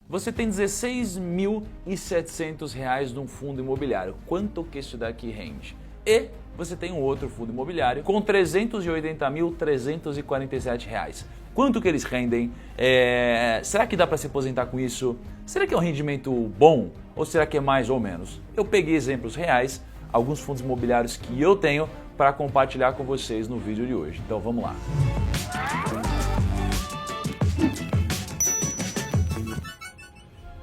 você tem R$16.700 num fundo imobiliário. Quanto que isso daqui rende? E você tem um outro fundo imobiliário com R$380.347. Quanto que eles rendem? Será que dá para se aposentar com isso? Será que é um rendimento bom ou será que é mais ou menos? Eu peguei exemplos reais, alguns fundos imobiliários que eu tenho para compartilhar com vocês no vídeo de hoje. Então vamos lá.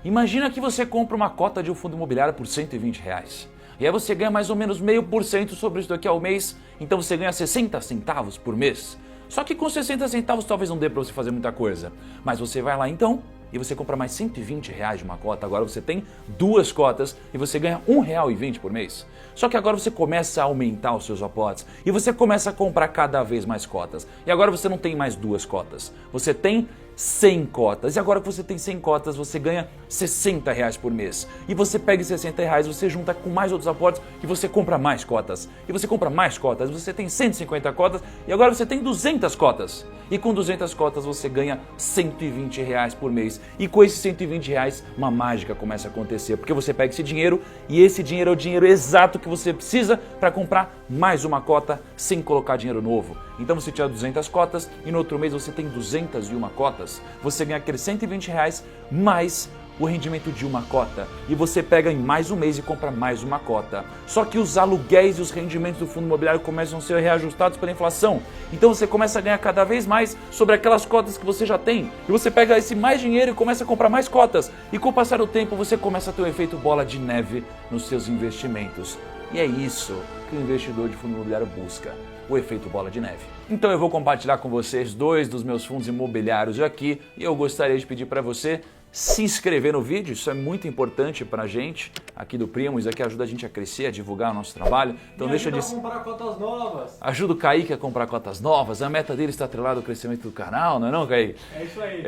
Imagina que você compra uma cota de um fundo imobiliário por R$120. E aí você ganha mais ou menos 0,5% sobre isso daqui ao mês, então você ganha 60 centavos por mês. Só que com 60 centavos talvez não dê para você fazer muita coisa. Mas você vai lá então e você compra mais R$120 de uma cota. Agora você tem duas cotas e você ganha R$1,20 por mês. Só que agora você começa a aumentar os seus aportes e você começa a comprar cada vez mais cotas. E agora você não tem mais duas cotas, você tem 100 cotas. E agora que você tem 100 cotas, você ganha R$60 por mês. E você pega esses R$60, você junta com mais outros aportes e você compra mais cotas. E você compra mais cotas, você tem 150 cotas e agora você tem 200 cotas. E com 200 cotas você ganha R$120 por mês. E com esses R$120, uma mágica começa a acontecer. Porque você pega esse dinheiro e esse dinheiro é o dinheiro exato que você precisa para comprar mais uma cota sem colocar dinheiro novo. Então você tira 200 cotas e no outro mês você tem 201 cotas. Você ganha aqueles R$120 mais o rendimento de uma cota. E você pega em mais um mês e compra mais uma cota. Só que os aluguéis e os rendimentos do fundo imobiliário começam a ser reajustados pela inflação. Então você começa a ganhar cada vez mais sobre aquelas cotas que você já tem. E você pega esse mais dinheiro e começa a comprar mais cotas. E com o passar do tempo você começa a ter um efeito bola de neve nos seus investimentos. E é isso que o investidor de fundo imobiliário busca. O efeito bola de neve. Então eu vou compartilhar com vocês dois dos meus fundos imobiliários aqui e eu gostaria de pedir para você se inscrever no vídeo, isso é muito importante para a gente aqui do Primo, isso aqui ajuda a gente a crescer, a divulgar o nosso trabalho. Então deixa de... comprar cotas novas. Ajuda o Kaique a comprar cotas novas, a meta dele está atrelada ao crescimento do canal, não é não, Kaique? É isso aí.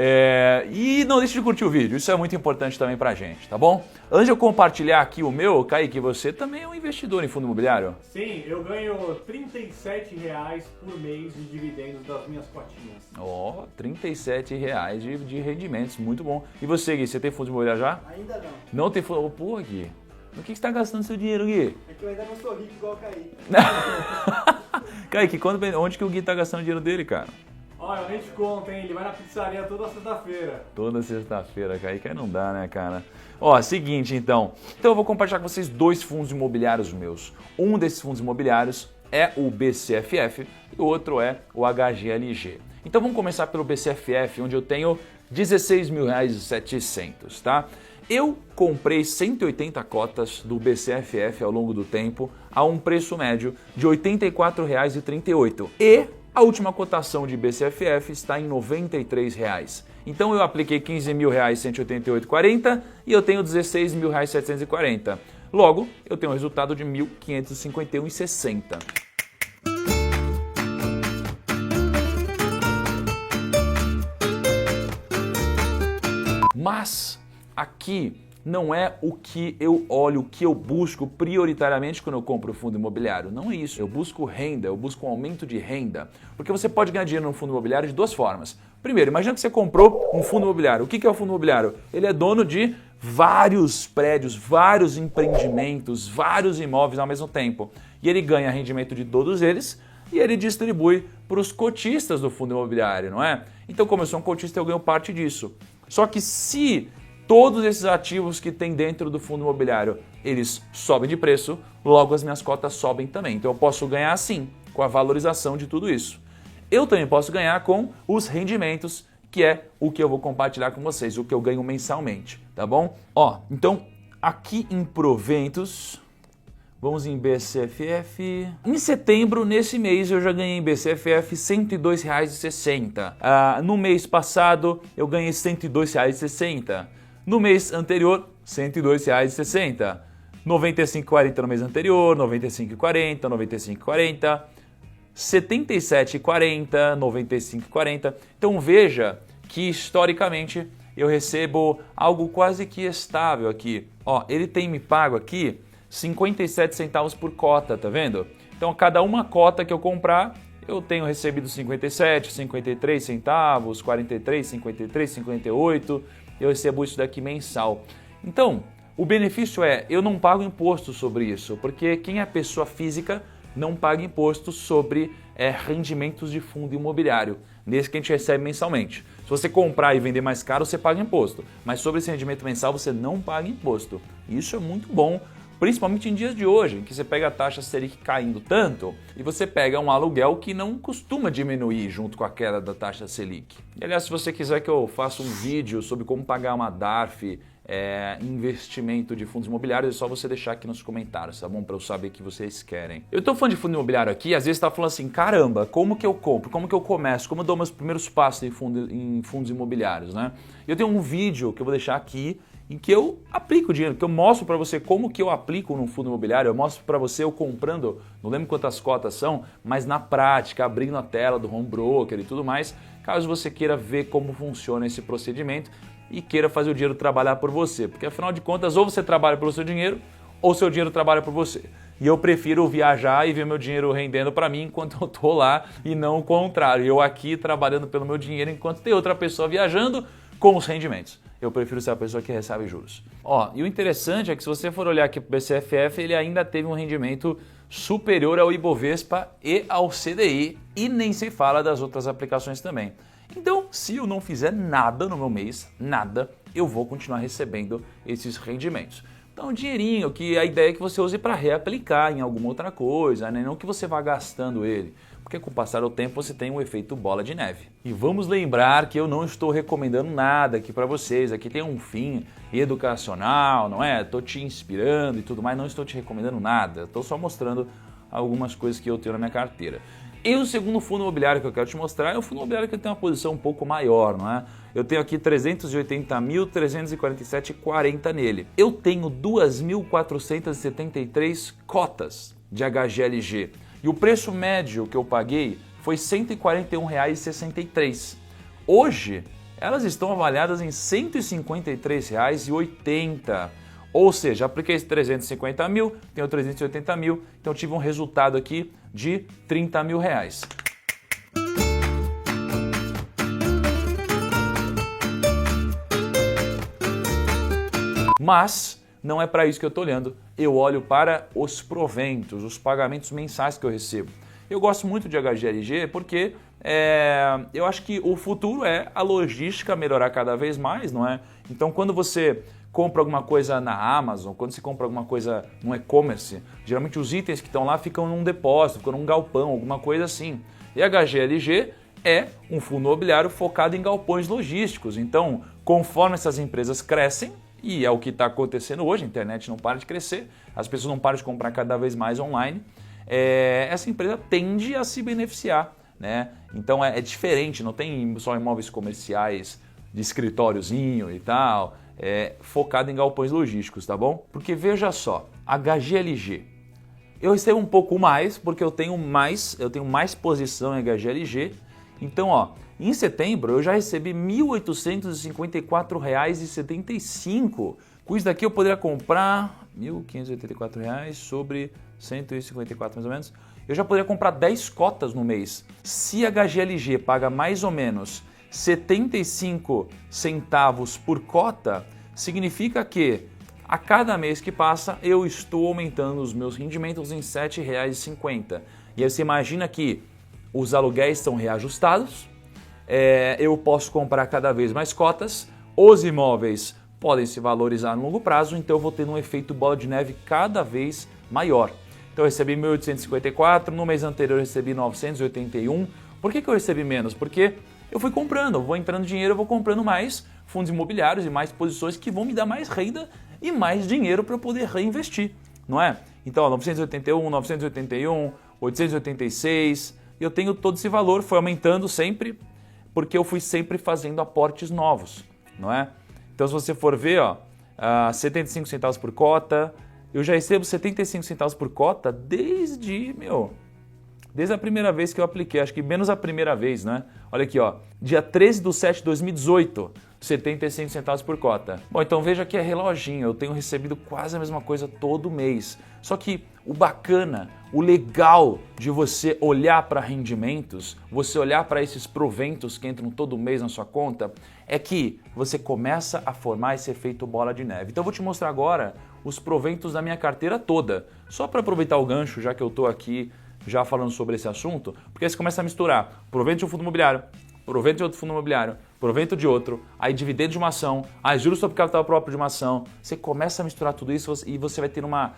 E não deixe de curtir o vídeo, isso é muito importante também para a gente, tá bom? Antes de eu compartilhar aqui o meu, Kaique, você também é um investidor em fundo imobiliário? Sim, eu ganho R$37 por mês de dividendos das minhas cotinhas. Ó, R$37 de rendimentos, muito bom. E você, Gui, você tem fundo imobiliário já? Ainda não. Não tem fundo? Pô, Gui, no que você está gastando seu dinheiro, Gui? É que eu ainda não sou rico igual o Kaique. Kaique, onde que o Gui está gastando o dinheiro dele, cara? Olha, eu nem te conto, hein? Ele vai na pizzaria toda sexta-feira. Toda sexta-feira, Kaique, aí não dá, né, cara? Ó, seguinte, então. Então eu vou compartilhar com vocês dois fundos imobiliários meus. Um desses fundos imobiliários é o BCFF e o outro é o HGLG. Então vamos começar pelo BCFF, onde eu tenho R$16.700, tá? Eu comprei 180 cotas do BCFF ao longo do tempo a um preço médio de R$ 84,38. E a última cotação de BCFF está em R$ 93. Então eu apliquei R$ 15.188,40 e eu tenho R$ 16.740. Logo, eu tenho um resultado de R$ 1.551,60. Mas aqui não é o que eu olho, o que eu busco prioritariamente quando eu compro fundo imobiliário. Não é isso. Eu busco renda, eu busco um aumento de renda. Porque você pode ganhar dinheiro no fundo imobiliário de duas formas. Primeiro, imagina que você comprou um fundo imobiliário. O que é o fundo imobiliário? Ele é dono de vários prédios, vários empreendimentos, vários imóveis ao mesmo tempo. E ele ganha rendimento de todos eles e ele distribui para os cotistas do fundo imobiliário, não é? Então, como eu sou um cotista, eu ganho parte disso. Só que se todos esses ativos que tem dentro do fundo imobiliário, eles sobem de preço, logo as minhas cotas sobem também. Então eu posso ganhar assim, com a valorização de tudo isso. Eu também posso ganhar com os rendimentos, que é o que eu vou compartilhar com vocês, o que eu ganho mensalmente, tá bom? Ó, então aqui em proventos, vamos em BCFF. Em setembro, nesse mês, eu já ganhei em BCFF R$ 102,60. No mês passado, eu ganhei R$ 102,60. No mês anterior, R$ 102,60. R$ 95,40 no mês anterior, R$ 95,40, R$ 95,40, R$ 77,40, R$ 95,40. Então veja que historicamente eu recebo algo quase que estável aqui. Ó, ele tem me pago aqui 57 centavos por cota, tá vendo? Então, a cada uma cota que eu comprar, eu tenho recebido 57, 53 centavos, 43, 53, 58. eu recebo isso daqui mensal. Então, o benefício é, eu não pago imposto sobre isso, porque quem é pessoa física não paga imposto sobre rendimentos de fundo imobiliário, nesse que a gente recebe mensalmente. Se você comprar e vender mais caro, você paga imposto, mas sobre esse rendimento mensal você não paga imposto. Isso é muito bom, principalmente em dias de hoje, em que você pega a taxa Selic caindo tanto e você pega um aluguel que não costuma diminuir junto com a queda da taxa Selic. E, aliás, se você quiser que eu faça um vídeo sobre como pagar uma DARF, investimento de fundos imobiliários, é só você deixar aqui nos comentários, tá bom? Para eu saber que vocês querem. Eu tô falando de fundo imobiliário aqui, às vezes tá falando assim, caramba, como que eu compro? Como que eu começo? Como eu dou meus primeiros passos em fundos imobiliários, né? Eu tenho um vídeo que eu vou deixar aqui em que eu aplico dinheiro, que eu mostro para você como que eu aplico num fundo imobiliário, eu mostro para você eu comprando, não lembro quantas cotas são, mas na prática, abrindo a tela do home broker e tudo mais, caso você queira ver como funciona esse procedimento e queira fazer o dinheiro trabalhar por você, porque afinal de contas, ou você trabalha pelo seu dinheiro, ou seu dinheiro trabalha por você. E eu prefiro viajar e ver meu dinheiro rendendo para mim enquanto eu tô lá e não o contrário. Eu aqui trabalhando pelo meu dinheiro enquanto tem outra pessoa viajando com os rendimentos. Eu prefiro ser a pessoa que recebe juros. E o interessante é que se você for olhar aqui para o BCFF, ele ainda teve um rendimento superior ao Ibovespa e ao CDI, e nem se fala das outras aplicações também. Então, se eu não fizer nada no meu mês, nada, eu vou continuar recebendo esses rendimentos. Então, dinheirinho que a ideia é que você use para reaplicar em alguma outra coisa, né? Não que você vá gastando ele, porque com o passar do tempo você tem um efeito bola de neve. E vamos lembrar que eu não estou recomendando nada aqui para vocês, aqui tem um fim educacional, não é? Estou te inspirando e tudo mais, não estou te recomendando nada, estou só mostrando algumas coisas que eu tenho na minha carteira. E o segundo fundo imobiliário que eu quero te mostrar é o fundo imobiliário que tem uma posição um pouco maior, não é? Eu tenho aqui 380.347,40 nele. Eu tenho 2.473 cotas de HGLG. E o preço médio que eu paguei foi R$ 141,63. Hoje, elas estão avaliadas em R$ 153,80. Ou seja, apliquei 350 mil, tenho 380 mil, então tive um resultado aqui de 30 mil reais. Mas não é para isso que eu estou olhando, eu olho para os proventos, os pagamentos mensais que eu recebo. Eu gosto muito de HGLG porque eu acho que o futuro é a logística melhorar cada vez mais, não é? Então quando você compra alguma coisa na Amazon, quando você compra alguma coisa no e-commerce, geralmente os itens que estão lá ficam num depósito, ficam num galpão, alguma coisa assim. E a HGLG é um fundo imobiliário focado em galpões logísticos. Então, conforme essas empresas crescem, e é o que está acontecendo hoje, a internet não para de crescer, as pessoas não param de comprar cada vez mais online, essa empresa tende a se beneficiar, né? Então é diferente, não tem só imóveis comerciais de escritóriozinho e tal, focado em galpões logísticos, tá bom? Porque veja só, HGLG, eu recebo um pouco mais porque eu tenho mais posição em HGLG. Então, em setembro eu já recebi R$ 1.854,75. Com isso daqui eu poderia comprar R$ 1.584 sobre 154 mais ou menos. Eu já poderia comprar 10 cotas no mês. Se a HGLG paga mais ou menos 75 centavos por cota, significa que a cada mês que passa eu estou aumentando os meus rendimentos em R$ 7,50. E aí você imagina que os aluguéis são reajustados, eu posso comprar cada vez mais cotas, os imóveis podem se valorizar no longo prazo, então eu vou ter um efeito bola de neve cada vez maior. Então eu recebi 1.854, no mês anterior eu recebi 981. Por que eu recebi menos? Porque eu fui comprando, eu vou entrando dinheiro, eu vou comprando mais fundos imobiliários e mais posições que vão me dar mais renda e mais dinheiro para eu poder reinvestir, não é? Então, 981, 981, 886, eu tenho todo esse valor, foi aumentando sempre, porque eu fui sempre fazendo aportes novos, não é? Então, se você for ver, 75 centavos por cota, eu já recebo 75 centavos por cota desde a primeira vez que eu apliquei, acho que menos a primeira vez, né? Olha aqui, dia 13/7/2018, 75 centavos por cota. Bom, então veja que é reloginho, eu tenho recebido quase a mesma coisa todo mês. Só que o bacana, o legal de você olhar para rendimentos, você olhar para esses proventos que entram todo mês na sua conta, é que você começa a formar esse efeito bola de neve. Então eu vou te mostrar agora os proventos da minha carteira toda, só para aproveitar o gancho, já que eu estou aqui já falando sobre esse assunto, porque aí você começa a misturar provento de um fundo imobiliário, provento de outro fundo imobiliário, provento de outro, aí dividendo de uma ação, aí juros sobre capital próprio de uma ação. Você começa a misturar tudo isso e você vai ter uma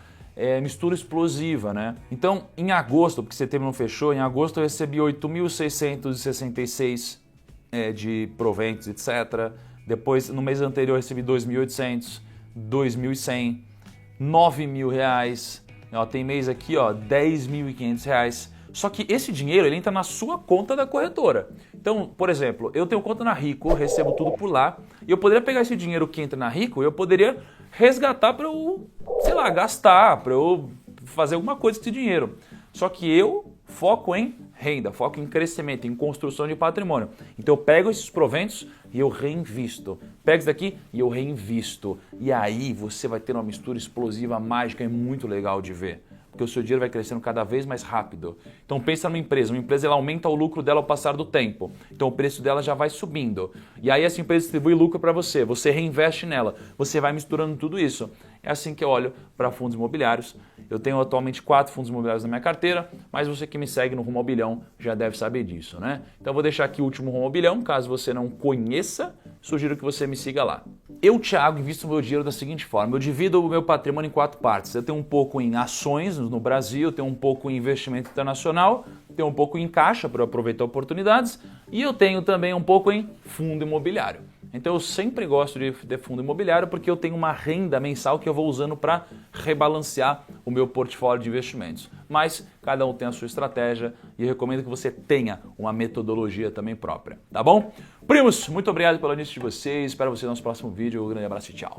mistura explosiva, né? Então, em agosto, porque setembro não fechou, em agosto eu recebi 8.666 de proventos, etc. Depois, no mês anterior, eu recebi 2.800, 2.100, 9.000 reais. Ó, tem mês aqui, ó, 10.500 reais. Só que esse dinheiro ele entra na sua conta da corretora. Então, por exemplo, eu tenho conta na Rico, recebo tudo por lá, e eu poderia pegar esse dinheiro que entra na Rico e eu poderia resgatar para eu, sei lá, gastar, para eu fazer alguma coisa com esse dinheiro. Só que eu foco em renda, foco em crescimento, em construção de patrimônio. Então eu pego esses proventos e eu reinvisto. Pego isso daqui e eu reinvisto. E aí você vai ter uma mistura explosiva, mágica e muito legal de ver. Porque o seu dinheiro vai crescendo cada vez mais rápido. Então pensa numa empresa ela aumenta o lucro dela ao passar do tempo. Então o preço dela já vai subindo. E aí essa empresa distribui lucro para você, você reinveste nela, você vai misturando tudo isso. É assim que eu olho para fundos imobiliários. Eu tenho atualmente 4 fundos imobiliários na minha carteira, mas você que me segue no Rumo ao Bilhão já deve saber disso, né? Então eu vou deixar aqui o último Rumo ao Bilhão, caso você não conheça, sugiro que você me siga lá. Eu, Thiago, invisto o meu dinheiro da seguinte forma, eu divido o meu patrimônio em 4 partes. Eu tenho um pouco em ações no Brasil, eu tenho um pouco em investimento internacional, tenho um pouco em caixa para aproveitar oportunidades e eu tenho também um pouco em fundo imobiliário. Então eu sempre gosto de fundo imobiliário porque eu tenho uma renda mensal que eu vou usando para rebalancear o meu portfólio de investimentos. Mas cada um tem a sua estratégia e eu recomendo que você tenha uma metodologia também própria, tá bom? Primos, muito obrigado pela audiência de vocês, espero vocês no nosso próximo vídeo, um grande abraço e tchau.